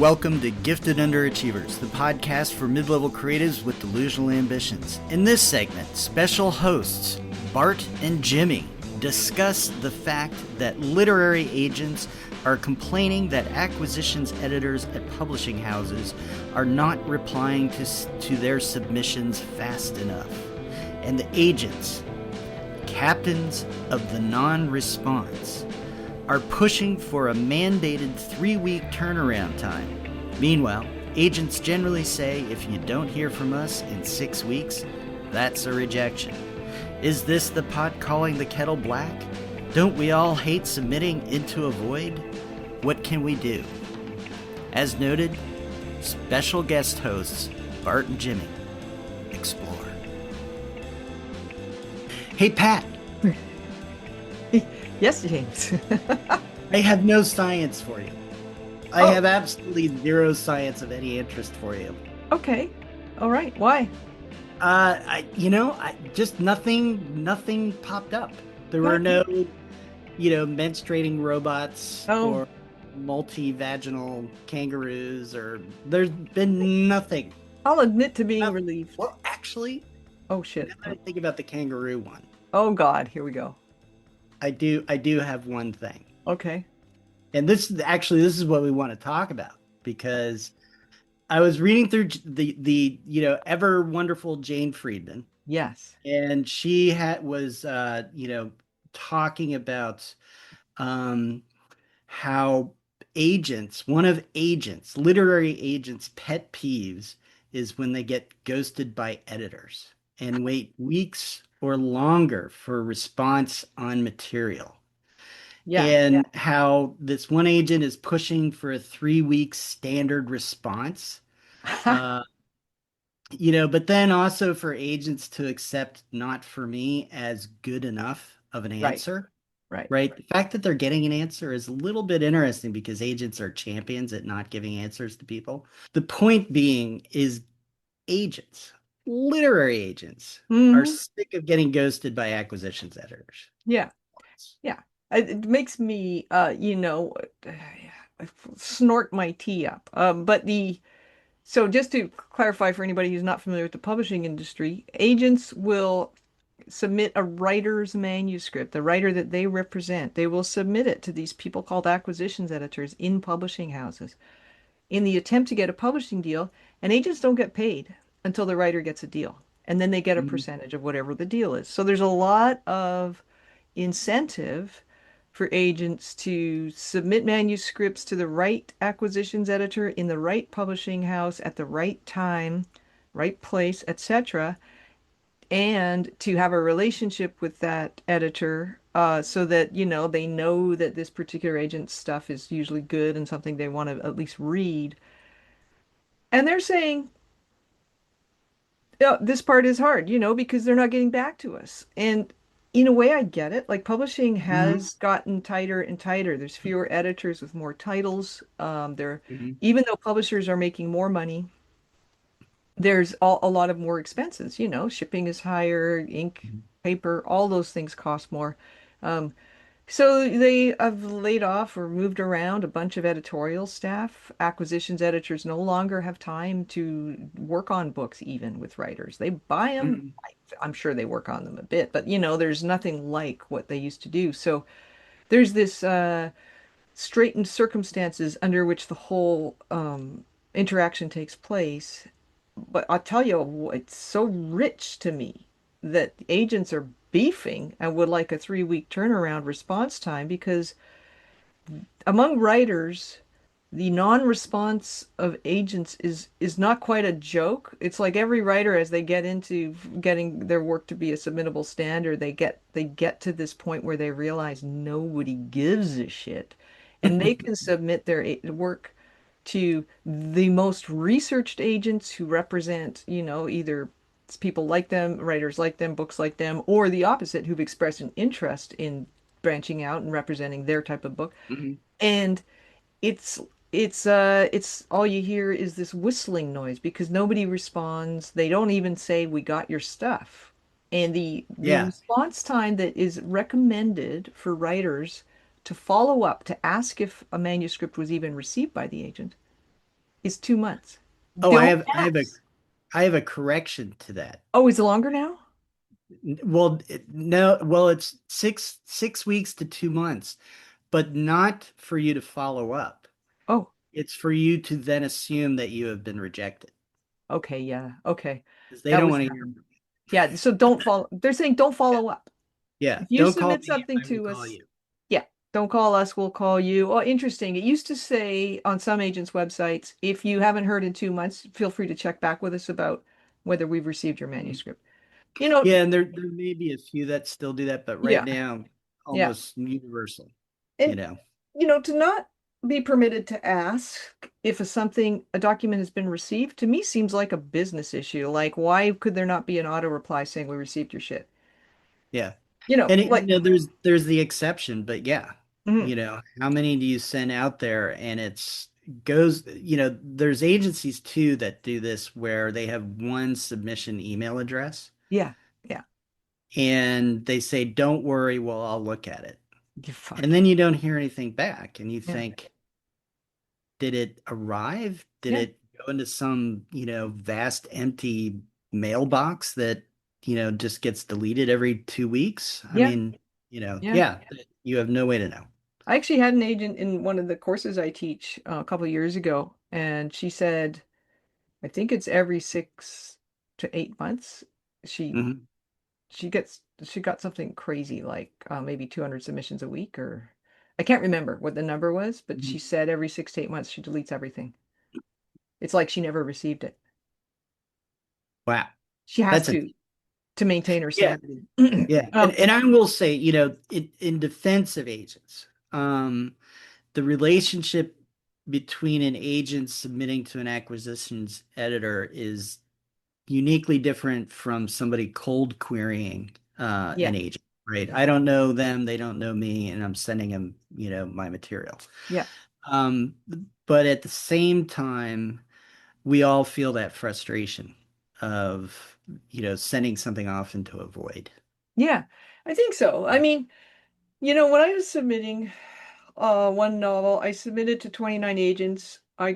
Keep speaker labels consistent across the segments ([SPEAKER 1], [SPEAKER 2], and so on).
[SPEAKER 1] Welcome to Gifted Underachievers, the podcast for mid-level creatives with delusional ambitions. In this segment, special hosts Bart and Jimmy discuss the fact that literary agents are complaining that acquisitions editors at publishing houses are not replying to their submissions fast enough. And the agents, captains of the non-response, are pushing for a mandated 3-week turnaround time. Meanwhile, agents generally say if you don't hear from us in 6 weeks, that's a rejection. Is this the pot calling the kettle black? Don't we all hate submitting into a void? What can we do? As noted, special guest hosts Bart and Jimmy explore. Hey, Pat.
[SPEAKER 2] Yes, James.
[SPEAKER 1] I have no science for you. I have absolutely zero science of any interest for you.
[SPEAKER 2] Okay. All right. Why?
[SPEAKER 1] Just nothing popped up. There were no, menstruating robots or multi-vaginal kangaroos, or there's been nothing.
[SPEAKER 2] I'll admit to being relieved.
[SPEAKER 1] Well, actually,
[SPEAKER 2] oh shit.
[SPEAKER 1] Now that I think about the kangaroo one.
[SPEAKER 2] Oh God, here we go.
[SPEAKER 1] I do have one thing.
[SPEAKER 2] Okay.
[SPEAKER 1] And this is what we want to talk about, because I was reading through the ever wonderful Jane Friedman.
[SPEAKER 2] Yes.
[SPEAKER 1] And she was talking about how literary agents' pet peeves is when they get ghosted by editors and wait weeks or longer for a response on material.
[SPEAKER 2] Yeah.
[SPEAKER 1] And how this one agent is pushing for a 3-week standard response. But then also for agents to accept not for me as good enough of an answer. Right. The fact that they're getting an answer is a little bit interesting, because agents are champions at not giving answers to people. The point being is literary agents, are sick of getting ghosted by acquisitions editors.
[SPEAKER 2] Yeah. Yeah. It makes me, snort my tea up. So just to clarify for anybody who's not familiar with the publishing industry, agents will submit a writer's manuscript, the writer that they represent. They will submit it to these people called acquisitions editors in publishing houses in the attempt to get a publishing deal, and agents don't get paid until the writer gets a deal. And then they get a percentage of whatever the deal is. So there's a lot of incentive for agents to submit manuscripts to the right acquisitions editor in the right publishing house at the right time, right place, etc., and to have a relationship with that editor, so that they know that this particular agent's stuff is usually good and something they want to at least read. And they're saying, "Oh, this part is hard, because they're not getting back to us." And in a way, I get it. Like, publishing has gotten tighter and tighter. There's fewer editors with more titles. Even though publishers are making more money, there's a lot of more expenses. Shipping is higher, ink, paper, all those things cost more. So they have laid off or moved around a bunch of editorial staff. Acquisitions editors no longer have time to work on books even with writers. They buy them. I'm sure they work on them a bit, but there's nothing like what they used to do. So there's this straitened circumstances under which the whole interaction takes place. But I'll tell you, it's so rich to me that agents are beefing and would like a 3-week turnaround response time, because among writers, the non-response of agents is not quite a joke. It's like every writer, as they get into getting their work to be a submittable standard, they get to this point where they realize nobody gives a shit, and they can submit their work to the most researched agents who represent, either people like them, writers like them, books like them, or the opposite, who've expressed an interest in branching out and representing their type of book. And it's all you hear is this whistling noise, because nobody responds. They don't even say, "We got your stuff." And the response time that is recommended for writers to follow up to ask if a manuscript was even received by the agent is 2 months.
[SPEAKER 1] Oh,
[SPEAKER 2] Don't ask.
[SPEAKER 1] I have a correction to that.
[SPEAKER 2] Oh, is it longer now?
[SPEAKER 1] Well, no, well, it's six weeks to 2 months, but not for you to follow up.
[SPEAKER 2] Oh,
[SPEAKER 1] It's for you to then assume that you have been rejected
[SPEAKER 2] okay, yeah, okay.
[SPEAKER 1] because they
[SPEAKER 2] That
[SPEAKER 1] don't
[SPEAKER 2] was
[SPEAKER 1] want
[SPEAKER 2] the
[SPEAKER 1] to hear.
[SPEAKER 2] number. Yeah, so don't follow. They're saying don't
[SPEAKER 1] Yeah,
[SPEAKER 2] follow up.
[SPEAKER 1] yeah.
[SPEAKER 2] If you
[SPEAKER 1] Don't call
[SPEAKER 2] submit
[SPEAKER 1] me.
[SPEAKER 2] something
[SPEAKER 1] I will
[SPEAKER 2] to
[SPEAKER 1] call
[SPEAKER 2] us,
[SPEAKER 1] you.
[SPEAKER 2] yeah, don't call us, we'll call you. Oh, interesting. It used to say on some agents' websites, if you haven't heard in 2 months, feel free to check back with us about whether we've received your
[SPEAKER 1] Mhm.
[SPEAKER 2] manuscript. You know,
[SPEAKER 1] Yeah, and there may be a few that still do that, but right
[SPEAKER 2] yeah,
[SPEAKER 1] now,
[SPEAKER 2] yeah.
[SPEAKER 1] almost universal, you
[SPEAKER 2] And
[SPEAKER 1] know.
[SPEAKER 2] to not be permitted to ask if a document has been received, to me seems like a business issue. Like, why could there not be an auto reply saying we received your shit?
[SPEAKER 1] Yeah. And
[SPEAKER 2] Like,
[SPEAKER 1] there's the exception, but yeah,
[SPEAKER 2] mhm,
[SPEAKER 1] how many do you send out there and it's goes, there's agencies too that do this where they have one submission email address
[SPEAKER 2] yeah, yeah.
[SPEAKER 1] and they say, "Don't worry, well, I'll look at it."
[SPEAKER 2] You
[SPEAKER 1] And
[SPEAKER 2] fuck.
[SPEAKER 1] then you don't hear anything back and you
[SPEAKER 2] Yeah,
[SPEAKER 1] think, did it arrive? Did
[SPEAKER 2] yeah,
[SPEAKER 1] it go into some, vast empty mailbox that, just gets deleted every 2 weeks? I
[SPEAKER 2] yeah,
[SPEAKER 1] mean,
[SPEAKER 2] yeah.
[SPEAKER 1] yeah, you have no way to know.
[SPEAKER 2] I actually had an agent in one of the courses I teach a couple of years ago, and she said, I think it's every 6 to 8 months. She
[SPEAKER 1] Mhm.
[SPEAKER 2] she got something crazy like maybe 200 submissions a week, or I can't remember what the number was, but she
[SPEAKER 1] Mhm.
[SPEAKER 2] said every 6 to 8 months she deletes everything. It's like she never received it.
[SPEAKER 1] Wow.
[SPEAKER 2] She has
[SPEAKER 1] That's a
[SPEAKER 2] to maintain her
[SPEAKER 1] Yeah,
[SPEAKER 2] sanity.
[SPEAKER 1] yeah. And I will say, in defense of agents, the relationship between an agent submitting to an acquisitions editor is uniquely different from somebody cold querying
[SPEAKER 2] Yeah,
[SPEAKER 1] an agent, right?
[SPEAKER 2] yeah,
[SPEAKER 1] I don't know them, they don't know me, and I'm sending them, my material.
[SPEAKER 2] yeah,
[SPEAKER 1] Um, but at the same time, we all feel that frustration of, sending something off into a void.
[SPEAKER 2] yeah. I think so. I mean, when I was submitting one novel, I submitted to 29 agents. I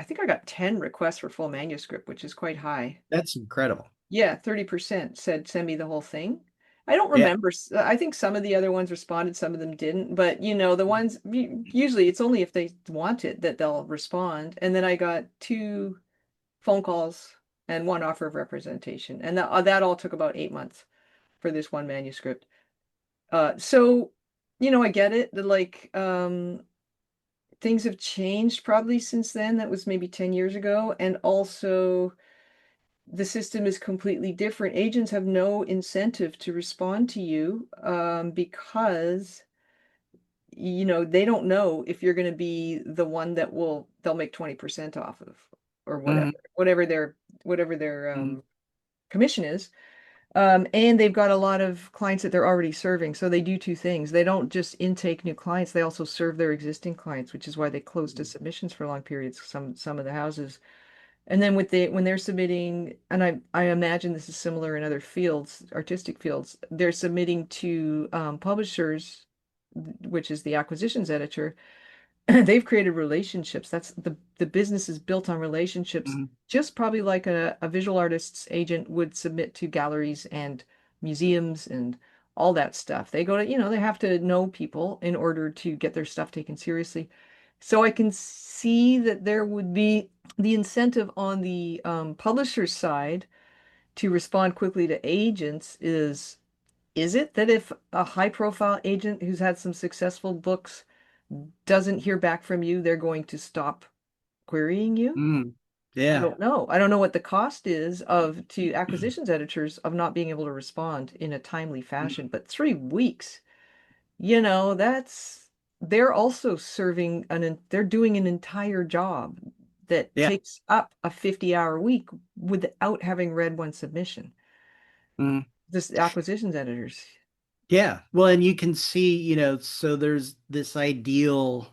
[SPEAKER 2] think I got 10 requests for full manuscript, which is quite high.
[SPEAKER 1] That's incredible.
[SPEAKER 2] Yeah, 30% said send me the whole thing. I don't
[SPEAKER 1] Yeah.
[SPEAKER 2] remember. I think some of the other ones responded, some of them didn't. But the ones usually it's only if they want it that they'll respond. And then I got two phone calls and one offer of representation, and that all took about 8 months for this one manuscript. So I get it. Like things have changed probably since then. That was maybe 10 years ago, and also the system is completely different. Agents have no incentive to respond to you because they don't know if you're going to be the one that they'll make 20% off of, or
[SPEAKER 1] Mhm.
[SPEAKER 2] whatever their
[SPEAKER 1] Mhm.
[SPEAKER 2] commission is. And they've got a lot of clients that they're already serving, so they do two things. They don't just intake new clients, they also serve their existing clients, which is why they close to submissions for long periods, some of the houses. And then when they're submitting, and I imagine this is similar in other fields, artistic fields, they're submitting to publishers, which is the acquisitions editor. They've created relationships. That's the business is built on relationships,
[SPEAKER 1] Mhm.
[SPEAKER 2] just probably like a visual artist's agent would submit to galleries and museums and all that stuff. They go to, they have to know people in order to get their stuff taken seriously. So I can see that there would be the incentive on the publisher's side to respond quickly to agents is it that if a high profile agent who's had some successful books doesn't hear back from you, they're going to stop querying you?
[SPEAKER 1] Mhm.
[SPEAKER 2] I
[SPEAKER 1] Yeah.
[SPEAKER 2] don't know. I don't know what the cost is of to acquisitions editors of not being able to respond in a timely fashion, but 3 weeks, that's they're also they're doing an entire job that
[SPEAKER 1] Yeah.
[SPEAKER 2] takes up a 50-hour week without having read one submission.
[SPEAKER 1] Mhm.
[SPEAKER 2] This acquisitions editors.
[SPEAKER 1] Yeah. Well, and you can see, so there's this ideal,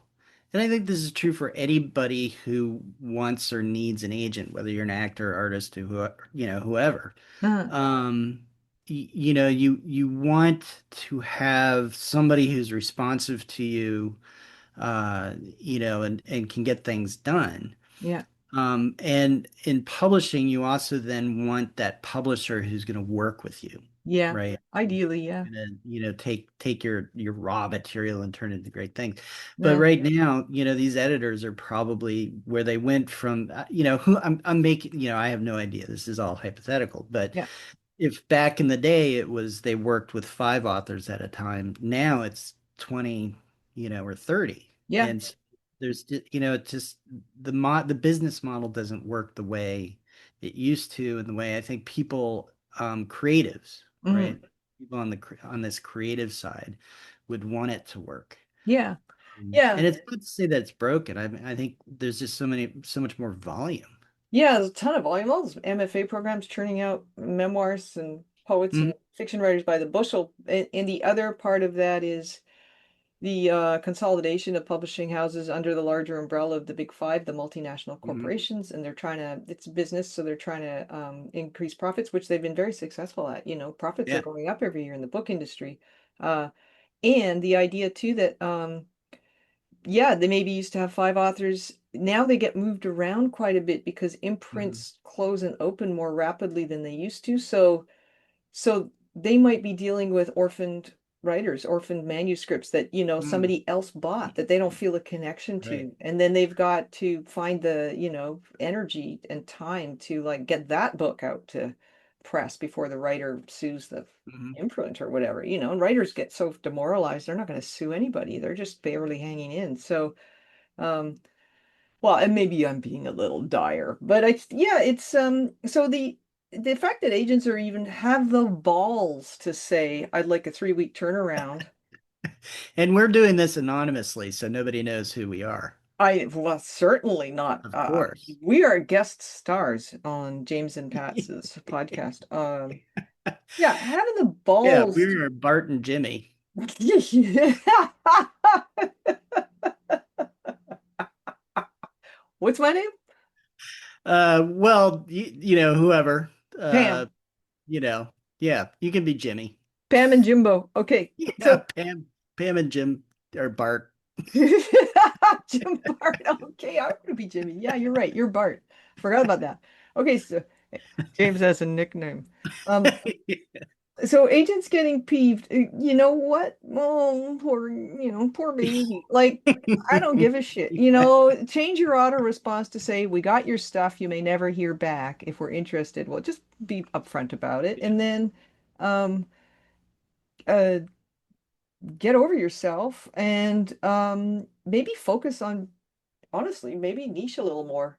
[SPEAKER 1] and I think this is true for anybody who wants or needs an agent, whether you're an actor, artist, or whoever.
[SPEAKER 2] Uh,
[SPEAKER 1] Um, you want to have somebody who's responsive to you, and can get things done.
[SPEAKER 2] Yeah.
[SPEAKER 1] And in publishing, you also then want that publisher who's going to work with you,
[SPEAKER 2] Yeah.
[SPEAKER 1] right?
[SPEAKER 2] Ideally, yeah.
[SPEAKER 1] Gonna, take your raw material and turn it into great things. But
[SPEAKER 2] Yeah.
[SPEAKER 1] right now, these editors are probably where they went from, who I'm making, I have no idea. This is all hypothetical, but
[SPEAKER 2] Yeah.
[SPEAKER 1] if back in the day it was they worked with five authors at a time, now it's 20, or 30.
[SPEAKER 2] Yeah.
[SPEAKER 1] And it's just the business model doesn't work the way it used to, and the way I think people, creatives,
[SPEAKER 2] Hmm.
[SPEAKER 1] right? People on this creative side would want it to work.
[SPEAKER 2] Yeah.
[SPEAKER 1] And
[SPEAKER 2] Yeah.
[SPEAKER 1] it's not to say that it's broken. I think there's just so much more volume.
[SPEAKER 2] Yeah, there's a ton of volume. All those MFA programs churning out memoirs and poets and
[SPEAKER 1] Mhm.
[SPEAKER 2] fiction writers by the bushel. And the other part of that is the consolidation of publishing houses under the larger umbrella of the big five, the multinational
[SPEAKER 1] Mhm.
[SPEAKER 2] corporations, and they're trying to, it's business, so they're trying to increase profits, which they've been very successful at. Profits are
[SPEAKER 1] Yeah.
[SPEAKER 2] going up every year in the book industry. Uh, and the idea too that yeah, they maybe used to have five authors. Now they get moved around quite a bit because
[SPEAKER 1] Mhm.
[SPEAKER 2] imprints close and open more rapidly than they used to. So they might be dealing with orphaned writers, orphaned manuscripts that,
[SPEAKER 1] Mhm.
[SPEAKER 2] somebody else bought that they don't feel a connection
[SPEAKER 1] Right.
[SPEAKER 2] to. And then they've got to find the, energy and time to like get that book out to press before the writer sues the
[SPEAKER 1] Mhm.
[SPEAKER 2] imprint or whatever, and writers get so demoralized, they're not going to sue anybody. They're just barely hanging in. So, um, well, and maybe I'm being a little dire, but yeah, it's so the fact that agents are even have the balls to say I'd like a 3-week turnaround.
[SPEAKER 1] And we're doing this anonymously, so nobody knows who we are.
[SPEAKER 2] I well certainly not.
[SPEAKER 1] Of course.
[SPEAKER 2] We are guest stars on James and Pat's podcast. Yeah, having the
[SPEAKER 1] Yeah,
[SPEAKER 2] balls
[SPEAKER 1] we are Bart and Jimmy.
[SPEAKER 2] What's my name?
[SPEAKER 1] Well, whoever. Uh,
[SPEAKER 2] Pam.
[SPEAKER 1] you know, yeah, you can be Jimmy.
[SPEAKER 2] Pam and Jimbo. Okay,
[SPEAKER 1] Yeah,
[SPEAKER 2] so
[SPEAKER 1] Pam and Jim or Bart.
[SPEAKER 2] Jim Bart. Okay, I want to be Jimmy. Yeah, you're right. You're Bart. Forgot about that. Okay, so James has a nickname. Um, so agents getting peeved. You know what? Oh, poor baby. Like, I don't give a shit. Change your auto response to say, "We got your stuff. You may never hear back. If we're interested, well, just be upfront about it."
[SPEAKER 1] Yeah.
[SPEAKER 2] And then, um, uh, get over yourself and maybe focus on honestly, maybe niche a little more.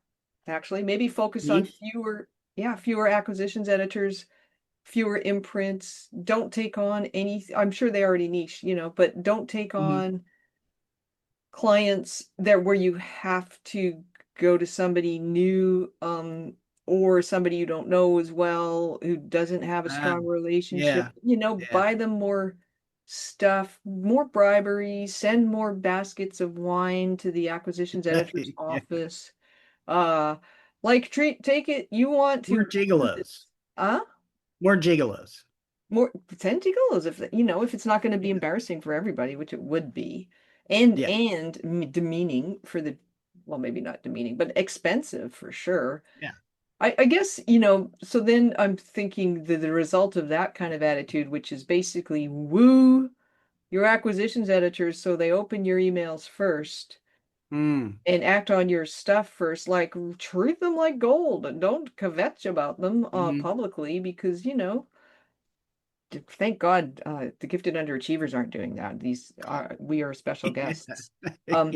[SPEAKER 2] Actually, maybe focus on
[SPEAKER 1] Niche.
[SPEAKER 2] fewer acquisitions editors, fewer imprints. Don't take on any, I'm sure they already niche, but don't take
[SPEAKER 1] Mhm.
[SPEAKER 2] on clients that where you have to go to somebody new, or somebody you don't know as well, who doesn't have a
[SPEAKER 1] Uh,
[SPEAKER 2] strong relationship,
[SPEAKER 1] yeah, yeah.
[SPEAKER 2] buy them more stuff, more bribery, send more baskets of wine to the acquisitions editor's
[SPEAKER 1] Yeah.
[SPEAKER 2] office. Uh, like take it, you want to
[SPEAKER 1] More
[SPEAKER 2] run
[SPEAKER 1] gigolos.
[SPEAKER 2] this, huh?
[SPEAKER 1] More gigolos.
[SPEAKER 2] More tentacles if it's not going to be
[SPEAKER 1] Yeah.
[SPEAKER 2] embarrassing for everybody, which it would be, and
[SPEAKER 1] Yeah.
[SPEAKER 2] demeaning for the, well, maybe not demeaning, but expensive for sure.
[SPEAKER 1] Yeah.
[SPEAKER 2] I guess, so then I'm thinking the result of that kind of attitude, which is basically woo your acquisitions editors so they open your emails first
[SPEAKER 1] Mm.
[SPEAKER 2] and act on your stuff first, like treat them like gold and don't kvetch about them
[SPEAKER 1] Hmm.
[SPEAKER 2] publicly because, thank God, the gifted underachievers aren't doing that. These are we are special guests. Um,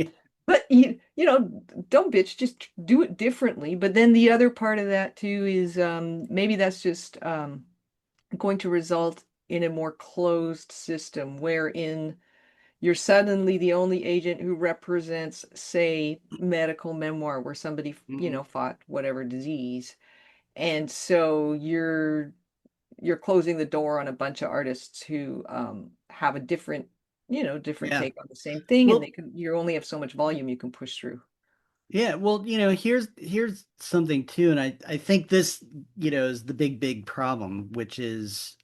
[SPEAKER 2] but don't bitch, just do it differently. But then the other part of that too is maybe that's just going to result in a more closed system wherein you're suddenly the only agent who represents, say, medical memoir where somebody,
[SPEAKER 1] Hmm.
[SPEAKER 2] fought whatever disease. And so you're closing the door on a bunch of artists who have a different, different
[SPEAKER 1] Yeah.
[SPEAKER 2] take on the same thing, and
[SPEAKER 1] Well,
[SPEAKER 2] you only have so much volume you can push through.
[SPEAKER 1] yeah, well, here's something too, and I think this, is the big problem, which is,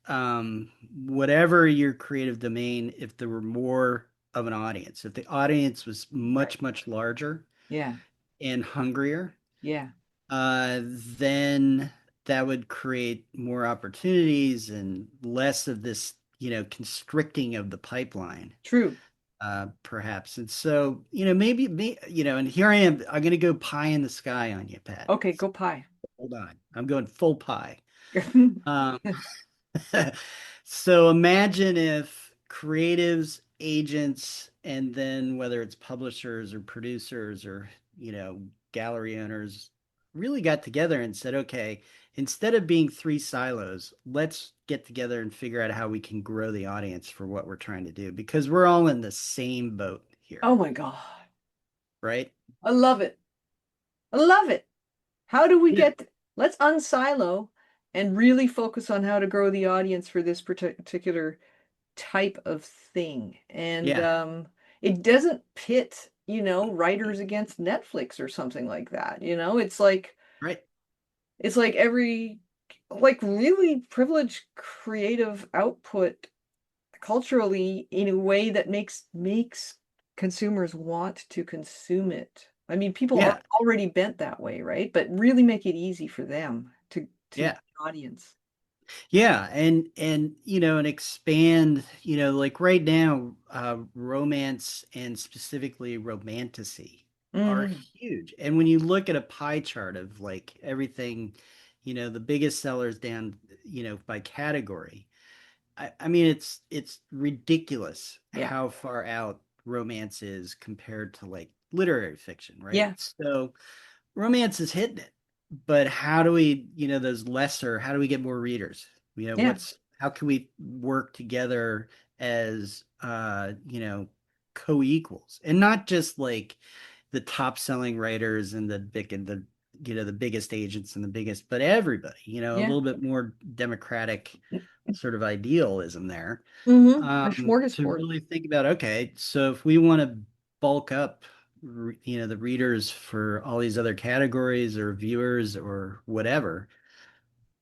[SPEAKER 1] whatever your creative domain, if there were more of an audience, if the audience was
[SPEAKER 2] Right.
[SPEAKER 1] much larger
[SPEAKER 2] Yeah.
[SPEAKER 1] and hungrier,
[SPEAKER 2] Yeah.
[SPEAKER 1] then that would create more opportunities and less of this, constricting of the pipeline,
[SPEAKER 2] True.
[SPEAKER 1] perhaps. And so, maybe me, and here I am. I'm going to go pie in the sky on you, Pat.
[SPEAKER 2] Okay, go pie.
[SPEAKER 1] Hold on. I'm going full pie. Um, so imagine if creatives, agents, and then whether it's publishers or producers or, gallery owners really got together and said, okay, instead of being three silos, let's get together and figure out how we can grow the audience for what we're trying to do because we're all in the same boat here,
[SPEAKER 2] Oh my God.
[SPEAKER 1] right?
[SPEAKER 2] I love it. I love it. How do we
[SPEAKER 1] Yeah.
[SPEAKER 2] let's unsilo and really focus on how to grow the audience for this particular type of thing. And
[SPEAKER 1] Yeah.
[SPEAKER 2] it doesn't pit, writers against Netflix or something like that.
[SPEAKER 1] Right.
[SPEAKER 2] It's like every like really privileged creative output culturally in a way that makes consumers want to consume it. I mean, people are
[SPEAKER 1] Yeah.
[SPEAKER 2] already bent that way, right? But really make it easy for them to
[SPEAKER 1] Yeah.
[SPEAKER 2] get an audience.
[SPEAKER 1] Yeah, and expand, like right now, romance and specifically romantasy are
[SPEAKER 2] Hmm.
[SPEAKER 1] huge. And when you look at a pie chart of like everything, the biggest sellers down, by category, I mean it's ridiculous
[SPEAKER 2] Yeah.
[SPEAKER 1] how far out romance is compared to like literary fiction, right?
[SPEAKER 2] Yeah.
[SPEAKER 1] So romance is hitting it, but how do we, how do we get more readers?
[SPEAKER 2] Yeah.
[SPEAKER 1] How can we work together as, co-equals and not just like the top selling writers and the biggest agents and the biggest, but everybody, a
[SPEAKER 2] Yeah.
[SPEAKER 1] little bit more democratic sort of idealism there,
[SPEAKER 2] A
[SPEAKER 1] to
[SPEAKER 2] smorgasbord.
[SPEAKER 1] really think about, okay, so if we want to bulk up, the readers for all these other categories or viewers or whatever,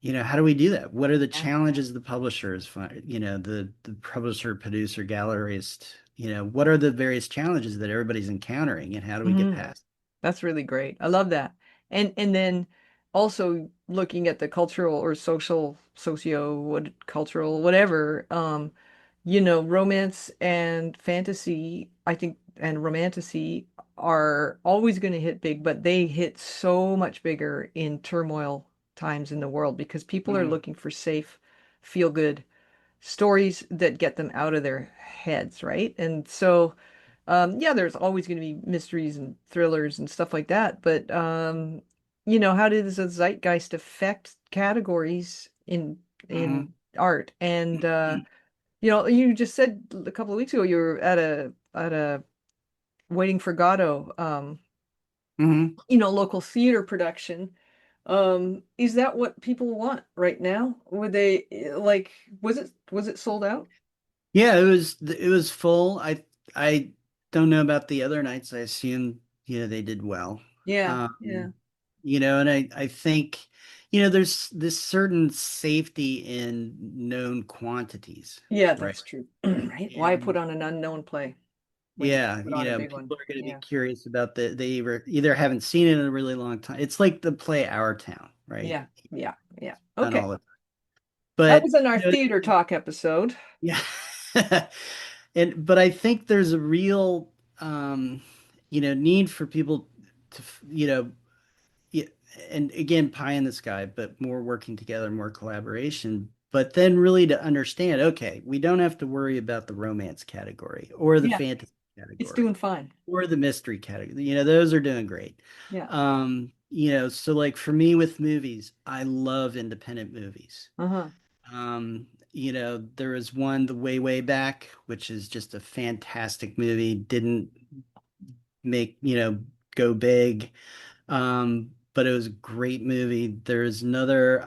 [SPEAKER 1] how do we do that? What are the
[SPEAKER 2] Yeah.
[SPEAKER 1] challenges the publishers find, the publisher, producer, gallerist, what are the various challenges that everybody's encountering and how do we get
[SPEAKER 2] Hmm.
[SPEAKER 1] past?
[SPEAKER 2] That's really great. I love that. And then also looking at the cultural or social, socio, what cultural, whatever, romance and fantasy, I think, and romantasy are always going to hit big, but they hit so much bigger in turmoil times in the world because people are
[SPEAKER 1] Mhm.
[SPEAKER 2] looking for safe, feel good stories that get them out of their heads, right? And so, yeah, there's always going to be mysteries and thrillers and stuff like that. But, how does the zeitgeist affect categories in
[SPEAKER 1] Mhm.
[SPEAKER 2] art? And, you just said a couple of weeks ago you were at a Waiting for Godot,
[SPEAKER 1] Mhm.
[SPEAKER 2] local theater production. Is that what people want right now? Would they like, was it sold out?
[SPEAKER 1] Yeah, it was full. I don't know about the other nights. I assume, they did well.
[SPEAKER 2] Yeah, yeah.
[SPEAKER 1] Um, and I think, there's this certain safety in known quantities,
[SPEAKER 2] Yeah,
[SPEAKER 1] right?
[SPEAKER 2] that's true. Right? Why put
[SPEAKER 1] And
[SPEAKER 2] on an unknown play when you
[SPEAKER 1] yeah,
[SPEAKER 2] put on a big one?
[SPEAKER 1] people are going to be
[SPEAKER 2] Yeah.
[SPEAKER 1] curious about they either haven't seen it in a really long time. It's like the play Our Town, right?
[SPEAKER 2] Yeah. Yeah. Yeah.
[SPEAKER 1] Done
[SPEAKER 2] Okay.
[SPEAKER 1] all the time.
[SPEAKER 2] That
[SPEAKER 1] But
[SPEAKER 2] was in our theater talk episode.
[SPEAKER 1] yeah. But I think there's a real, um, need for people to, yeah, and again, pie in the sky, but more working together, more collaboration. But then really to understand, okay, we don't have to worry about the romance category or the
[SPEAKER 2] Yeah.
[SPEAKER 1] fantasy
[SPEAKER 2] It's doing
[SPEAKER 1] category
[SPEAKER 2] fine.
[SPEAKER 1] or the mystery category. Those are doing great.
[SPEAKER 2] Yeah.
[SPEAKER 1] So like for me with movies, I love independent movies.
[SPEAKER 2] Uh-huh.
[SPEAKER 1] There was one the way back, which is just a fantastic movie. Didn't make, go big. But it was a great movie. There's another,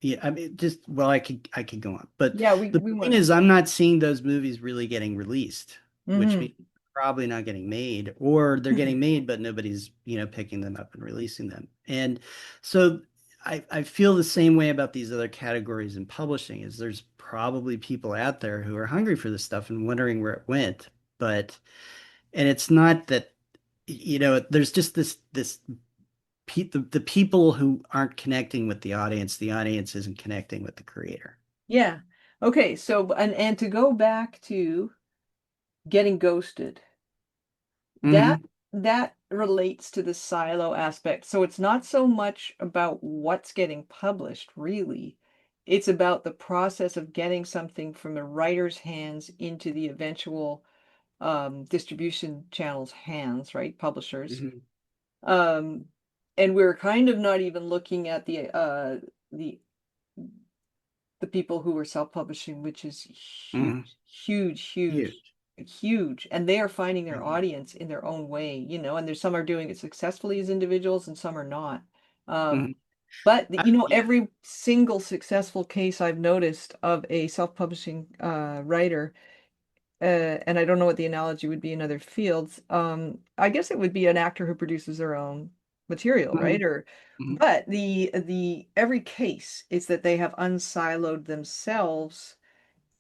[SPEAKER 1] yeah, I mean, just well, I could go on, but
[SPEAKER 2] Yeah, we
[SPEAKER 1] the
[SPEAKER 2] we
[SPEAKER 1] point
[SPEAKER 2] want
[SPEAKER 1] is, I'm not seeing those movies really getting released, which
[SPEAKER 2] to.
[SPEAKER 1] means probably not getting made, or they're getting made, but nobody's picking them up and releasing them. And so I feel the same way about these other categories in publishing. Is there's probably people out there who are hungry for this stuff and wondering where it went, but and it's not that there's just this the people who aren't connecting with the audience isn't connecting with the creator.
[SPEAKER 2] Yeah. Okay, so and to go back to getting ghosted, that
[SPEAKER 1] Hmm.
[SPEAKER 2] that relates to the silo aspect. So it's not so much about what's getting published, really. It's about the process of getting something from the writer's hands into the eventual distribution channel's hands, right? Publishers.
[SPEAKER 1] Hmm.
[SPEAKER 2] Um, and we're kind of not even looking at the the people who are self-publishing, which is
[SPEAKER 1] Hmm.
[SPEAKER 2] huge, huge, huge,
[SPEAKER 1] Huge.
[SPEAKER 2] huge. And they are finding their
[SPEAKER 1] Mhm.
[SPEAKER 2] audience in their own way, and there's some are doing it successfully as individuals and some are not. Um,
[SPEAKER 1] Mhm.
[SPEAKER 2] but
[SPEAKER 1] Yeah.
[SPEAKER 2] every single successful case I've noticed of a self-publishing writer, and I don't know what the analogy would be in other fields. I guess it would be an actor who produces their own material, right?
[SPEAKER 1] Mhm.
[SPEAKER 2] Or,
[SPEAKER 1] Mhm.
[SPEAKER 2] but the every case is that they have unsiloed themselves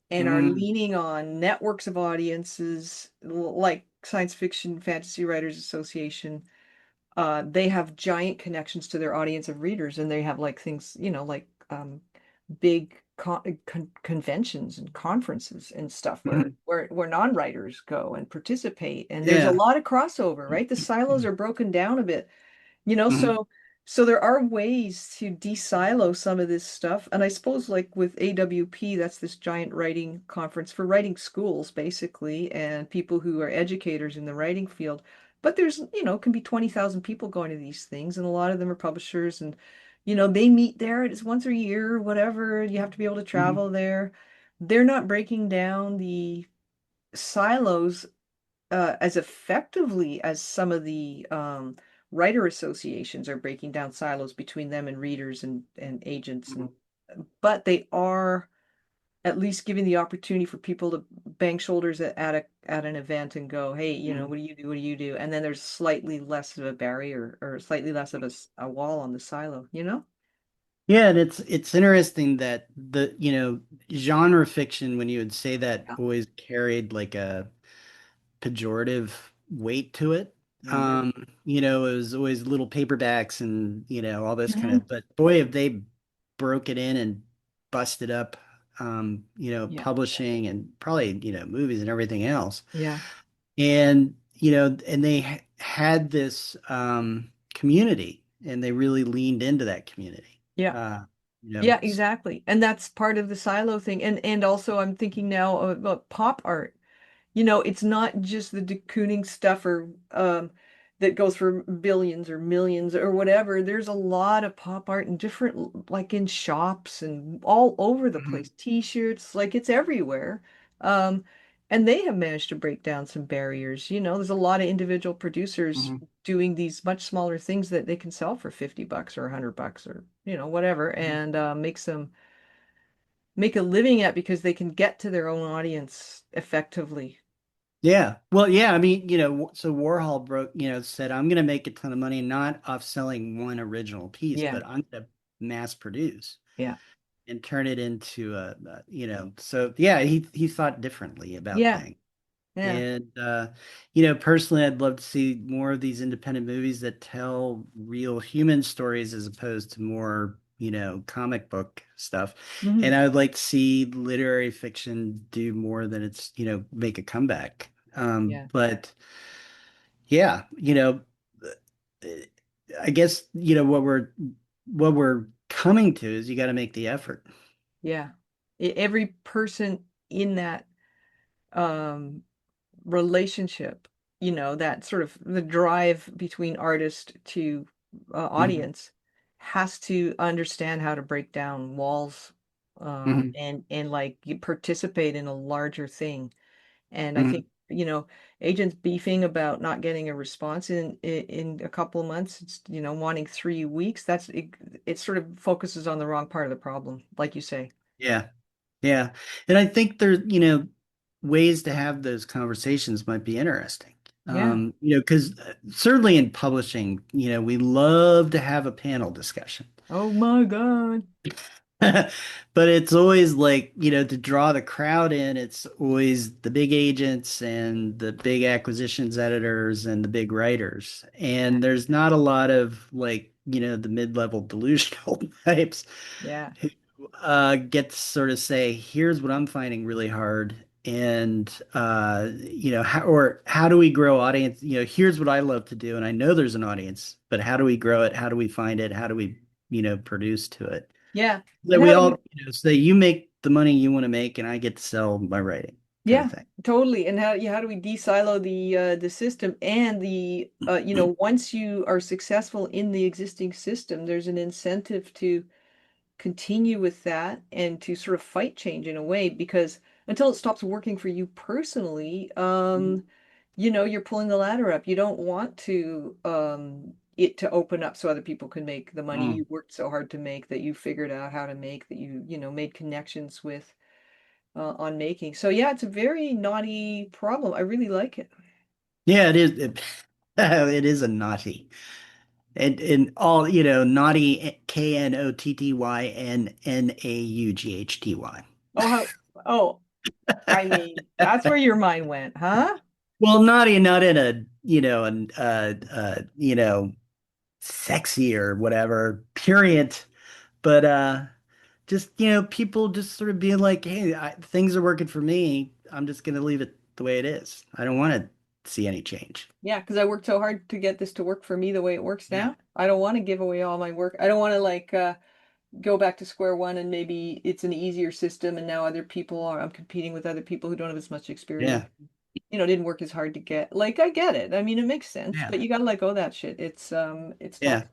[SPEAKER 2] and are
[SPEAKER 1] Mhm.
[SPEAKER 2] leaning on networks of audiences like Science Fiction Fantasy Writers Association. They have giant connections to their audience of readers, and they have like things, like big conventions and conferences and stuff where
[SPEAKER 1] Mhm.
[SPEAKER 2] where non-writers go and participate. And there's a
[SPEAKER 1] Yeah.
[SPEAKER 2] lot of crossover, right? The silos
[SPEAKER 1] Mhm.
[SPEAKER 2] are broken down a bit. You know,
[SPEAKER 1] Mhm.
[SPEAKER 2] so there are ways to de-silo some of this stuff. And I suppose like with AWP, that's this giant writing conference for writing schools, basically, and people who are educators in the writing field. But there's, can be 20,000 people going to these things, and a lot of them are publishers, and they meet there. It's once a year, whatever. You have to be able to
[SPEAKER 1] Mhm.
[SPEAKER 2] travel there. They're not breaking down the silos as effectively as some of the writer associations are breaking down silos between them and readers and agents,
[SPEAKER 1] Mhm.
[SPEAKER 2] but they are at least giving the opportunity for people to bang shoulders at an event and go, hey,
[SPEAKER 1] Mhm.
[SPEAKER 2] what do you do? What do you do? And then there's slightly less of a barrier or slightly less of a wall on the silo, you know?
[SPEAKER 1] Yeah, and it's interesting that genre fiction, when you would say that,
[SPEAKER 2] Yeah.
[SPEAKER 1] always carried like a pejorative weight to it.
[SPEAKER 2] Hmm.
[SPEAKER 1] It was always little paperbacks and all this kind
[SPEAKER 2] Hmm.
[SPEAKER 1] of, but boy, if they broke it in and busted up
[SPEAKER 2] Yeah.
[SPEAKER 1] publishing and probably, movies and everything else.
[SPEAKER 2] Yeah.
[SPEAKER 1] And and they had this community, and they really leaned into that community.
[SPEAKER 2] Yeah.
[SPEAKER 1] Uh,
[SPEAKER 2] Yeah, exactly. And that's part of the silo thing. And also I'm thinking now about pop art. It's not just the de Kooning stuff or that goes for billions or millions or whatever. There's a lot of pop art in different, like in shops and all over the
[SPEAKER 1] Mhm.
[SPEAKER 2] place. T-shirts, like it's everywhere. Um, and they have managed to break down some barriers. There's a lot of individual producers
[SPEAKER 1] Mhm.
[SPEAKER 2] doing these much smaller things that they can sell for $50 or $100 or, whatever,
[SPEAKER 1] Mhm.
[SPEAKER 2] and make a living at because they can get to their own audience effectively.
[SPEAKER 1] Yeah. Well, yeah, I mean, so Warhol said, I'm going to make a ton of money not off selling one original piece,
[SPEAKER 2] Yeah.
[SPEAKER 1] but I'm going to mass produce
[SPEAKER 2] Yeah.
[SPEAKER 1] and turn it into so yeah, he thought differently about
[SPEAKER 2] Yeah.
[SPEAKER 1] things.
[SPEAKER 2] Yeah.
[SPEAKER 1] And personally, I'd love to see more of these independent movies that tell real human stories as opposed to more, comic book stuff.
[SPEAKER 2] Hmm.
[SPEAKER 1] And I would like to see literary fiction do more than it's, make a comeback.
[SPEAKER 2] Yeah.
[SPEAKER 1] But yeah, I guess, what we're coming to is you got to make the effort.
[SPEAKER 2] Yeah. Every person in that um relationship, that sort of the drive between artist to
[SPEAKER 1] Hmm.
[SPEAKER 2] audience has to understand how to break down walls
[SPEAKER 1] Hmm.
[SPEAKER 2] and like you participate in a larger thing. And I
[SPEAKER 1] Hmm.
[SPEAKER 2] think, agents beefing about not getting a response in a couple of months, it's, wanting 3 weeks. It sort of focuses on the wrong part of the problem, like you say.
[SPEAKER 1] Yeah. Yeah. And I think there, ways to have those conversations might be interesting.
[SPEAKER 2] Yeah.
[SPEAKER 1] Because certainly in publishing, we love to have a panel discussion.
[SPEAKER 2] Oh my God.
[SPEAKER 1] But it's always like, to draw the crowd in, it's always the big agents and the big acquisitions editors and the big writers.
[SPEAKER 2] Yeah.
[SPEAKER 1] And there's not a lot of like the mid-level delusional types
[SPEAKER 2] Yeah.
[SPEAKER 1] who get to sort of say, here's what I'm finding really hard. And how do we grow audience? Here's what I love to do, and I know there's an audience, but how do we grow it? How do we find it? How do we, produce to it?
[SPEAKER 2] Yeah.
[SPEAKER 1] That
[SPEAKER 2] And
[SPEAKER 1] we
[SPEAKER 2] how do we
[SPEAKER 1] all, say you make the money you want to make, and I get to sell my writing, kind of
[SPEAKER 2] Yeah,
[SPEAKER 1] thing.
[SPEAKER 2] totally. And how do we de-silo the system and the once you are successful in the existing system, there's an incentive to continue with that and to sort of fight change in a way because until it stops working for you personally,
[SPEAKER 1] Mhm.
[SPEAKER 2] you're pulling the ladder up. You don't want to it to open up so other people can make the money
[SPEAKER 1] Mm.
[SPEAKER 2] you worked so hard to make, that you figured out how to make, that made connections with on making. So yeah, it's a very naughty problem. I really like it.
[SPEAKER 1] Yeah, it is. It is a naughty. And all, naughty, KNOTTYNNAUGHTY.
[SPEAKER 2] Oh, I mean, that's where your mind went, huh?
[SPEAKER 1] Well, naughty, not in a, sexy or whatever, period. But just, people just sort of being like, hey, things are working for me. I'm just going to leave it the way it is. I don't want to see any change.
[SPEAKER 2] Yeah, because I worked so hard to get this to work for me the way it works
[SPEAKER 1] Yeah.
[SPEAKER 2] now. I don't want to give away all my work. I don't want to go back to square one and maybe it's an easier system and now I'm competing with other people who don't have as much experience.
[SPEAKER 1] Yeah.
[SPEAKER 2] Didn't work as hard to get. Like I get it. I mean, it makes sense,
[SPEAKER 1] Yeah.
[SPEAKER 2] but you gotta let go of that shit. It's
[SPEAKER 1] Yeah.
[SPEAKER 2] toxic.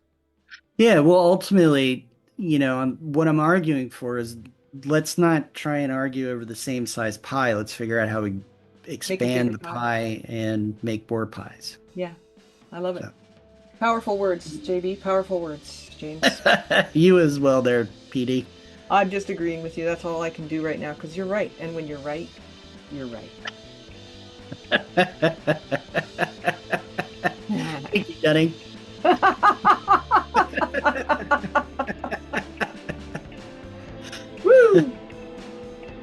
[SPEAKER 1] Yeah. Well, ultimately, what I'm arguing for is let's not try and argue over the same size pie. Let's figure out how we
[SPEAKER 2] Make a
[SPEAKER 1] expand
[SPEAKER 2] bigger
[SPEAKER 1] the
[SPEAKER 2] pie.
[SPEAKER 1] pie and make more pies.
[SPEAKER 2] Yeah, I love it.
[SPEAKER 1] So,
[SPEAKER 2] Powerful words, JB. Powerful words, James.
[SPEAKER 1] you as well there, PD.
[SPEAKER 2] I'm just agreeing with you. That's all I can do right now because you're right. And when you're right, you're right.
[SPEAKER 1] Thank you, Dunning.
[SPEAKER 2] Woo!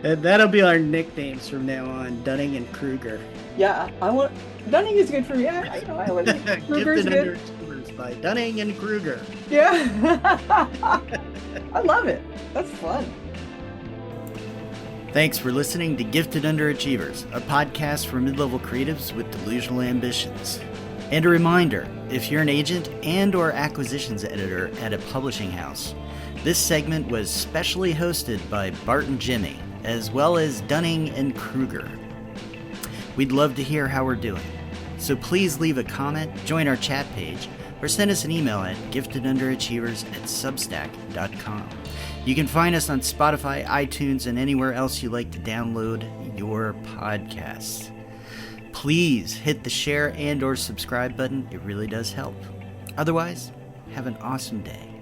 [SPEAKER 1] And that'll be our nicknames from now on, Dunning and Kruger.
[SPEAKER 2] Yeah, I want. Dunning is good for me. I like it. Kruger's
[SPEAKER 1] Gifted
[SPEAKER 2] good.
[SPEAKER 1] Underachievers by Dunning and Kruger.
[SPEAKER 2] Yeah. I love it. That's fun.
[SPEAKER 1] Thanks for listening to Gifted Underachievers, a podcast for mid-level creatives with delusional ambitions. And a reminder, if you're an agent and or acquisitions editor at a publishing house, this segment was specially hosted by Bart and Jimmy, as well as Dunning and Kruger. We'd love to hear how we're doing, so please leave a comment, join our chat page, or send us an email at giftedunderachievers@substack.com. You can find us on Spotify, iTunes, and anywhere else you like to download your podcasts. Please hit the share and or subscribe button. It really does help. Otherwise, have an awesome day.